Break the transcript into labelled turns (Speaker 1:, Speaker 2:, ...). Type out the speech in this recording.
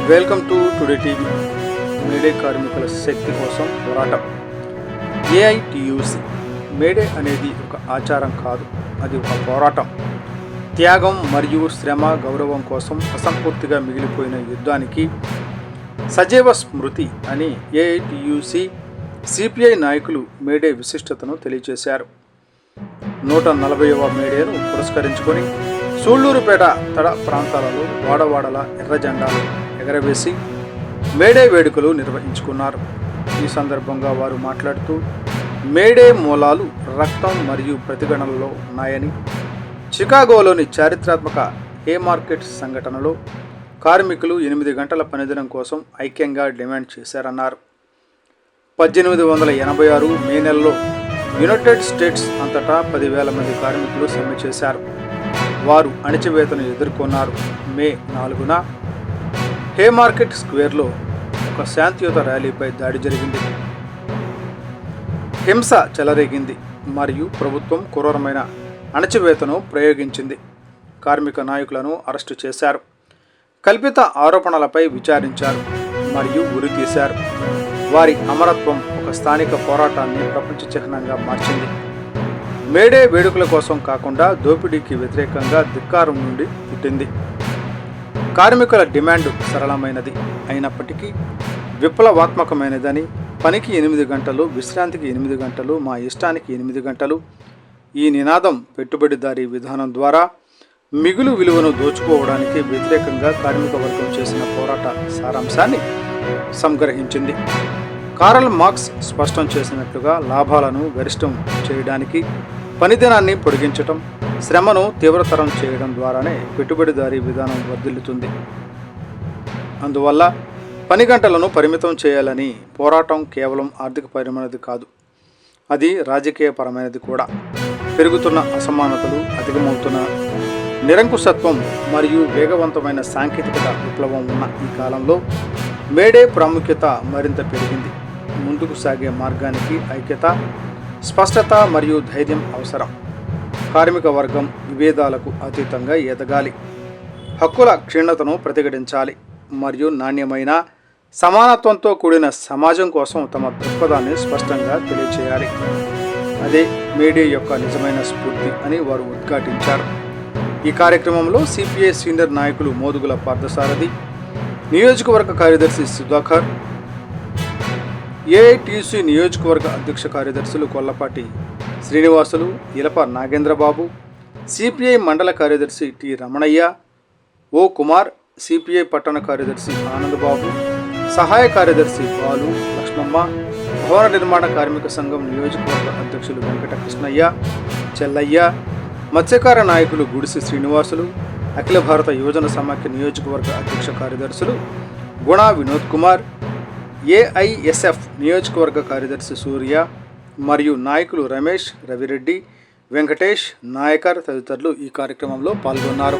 Speaker 1: Welcome to today TV. May day కార్మికుల శక్తి కోసం పోరాటం. ఏఐటియుసి మేడే అనేది ఒక ఆచారం కాదు, అది ఒక పోరాటం. త్యాగం మరియు శ్రమ గౌరవం కోసం అసంపూర్తిగా మిగిలిపోయిన యుద్ధానికి సజీవ స్మృతి అని ఏఐటియుసి సిపిఐ నాయకులు మేడే విశిష్టతను తెలియజేశారు. 140వ మేడేను పురస్కరించుకొని సూళ్లూరుపేట తడ ప్రాంతాలలో వాడవాడల ఎర్ర జెండాలు ఎగరవేసి మేడే వేడుకలు నిర్వహించుకున్నారు. ఈ సందర్భంగా వారు మాట్లాడుతూ మేడే మూలాలు రక్తం మరియు ప్రతిఘటనలో ఉన్నాయని, చికాగోలోని చారిత్రాత్మక హేమార్కెట్ సంఘటనలో కార్మికులు 8 గంటల పనిదినం కోసం ఐక్యంగా డిమాండ్ చేశారన్నారు. 1886 మే నెలలో యునైటెడ్ స్టేట్స్ అంతటా 10,000 మంది కార్మికులు సమ్మె చేశారు. వారు అణచివేతను ఎదుర్కొన్నారు. మే 4న హేమార్కెట్ స్క్వేర్లో ఒక శాంతియుత ర్యాలీపై దాడి జరిగింది. హింస చెలరేగింది మరియు ప్రభుత్వం క్రూరమైన అణచివేతను ప్రయోగించింది. కార్మిక నాయకులను అరెస్టు చేశారు, కల్పిత ఆరోపణలపై విచారించారు మరియు ఉరితీశారు. వారి అమరత్వం ఒక స్థానిక పోరాటాన్ని ప్రపంచ చిహ్నంగా మార్చింది. మేడే వేడుకల కోసం కాకుండా దోపిడీకి వ్యతిరేకంగా ధిక్కారం నుండి పుట్టింది. కార్మికుల డిమాండ్ సరళమైనది అయినప్పటికీ విప్లవాత్మకమైనదని, పనికి 8 గంటలు, విశ్రాంతికి 8 గంటలు, మా ఇష్టానికి 8 గంటలు, ఈ నినాదం పెట్టుబడిదారీ విధానం ద్వారా మిగులు విలువను దోచుకోవడానికి వ్యతిరేకంగా కార్మిక వర్గం చేసిన పోరాట సారాంశాన్ని సంగ్రహించింది. కార్ల్ మార్క్స్ స్పష్టం చేసినట్లుగా లాభాలను గరిష్టం చేయడానికి పనిదినాన్ని పొడిగించటం, శ్రమను తీవ్రతరం చేయడం ద్వారానే పెట్టుబడిదారీ విధానం వర్ధిల్లుతుంది. అందువల్ల పని గంటలను పరిమితం చేయాలని పోరాటం కేవలం ఆర్థికపరమైనది కాదు, అది రాజకీయపరమైనది కూడా. పెరుగుతున్న అసమానతలు, అధికమవుతున్న నిరంకుశత్వం మరియు వేగవంతమైన సాంకేతికత విప్లవం ఉన్న ఈ కాలంలో మేడే ప్రాముఖ్యత మరింత పెరిగింది. ముందుకు సాగే మార్గానికి ఐక్యత, స్పష్టత మరియు ధైర్యం అవసరం. కార్మిక వర్గం విభేదాలకు అతీతంగా ఎదగాలి, హక్కుల క్షీణతను ప్రతిఘటించాలి మరియు నాణ్యమైన సమానత్వంతో కూడిన సమాజం కోసం తమ దృక్పథాన్ని స్పష్టంగా తెలియచేయాలి. అదే మేడే యొక్క నిజమైన స్ఫూర్తి అని వారు ఉద్ఘాటించారు. ఈ కార్యక్రమంలో సిపిఐ సీనియర్ నాయకులు మోదుగుల పార్థసారథి, నియోజకవర్గ కార్యదర్శి సుధాకర్, ఏఐటియుసి నియోజకవర్గ అధ్యక్ష కార్యదర్శులు కొల్లపాటి శ్రీనివాసులు, ఇలప నాగేంద్రబాబు, సిపిఐ మండల కార్యదర్శి టి రమణయ్య, ఓ కుమార్, సిపిఐ పట్టణ కార్యదర్శి ఆనందబాబు, సహాయ కార్యదర్శి బాలు, లక్ష్మమ్మ, భవన నిర్మాణ కార్మిక సంఘం నియోజకవర్గ అధ్యక్షులు వెంకట కృష్ణయ్య, చెల్లయ్య, మత్స్యకార నాయకులు గుడిసి శ్రీనివాసులు, అఖిల భారత యువజన సమాఖ్య నియోజకవర్గ అధ్యక్ష కార్యదర్శులు గుణ వినోద్ కుమార్, ఏఐఎస్ఎఫ్ నియోజకవర్గ కార్యదర్శి సూర్య మరియు నాయకులు రమేష్, రవిరెడ్డి, వెంకటేష్, నాయకర్ తదితరులు ఈ కార్యక్రమంలో పాల్గొన్నారు.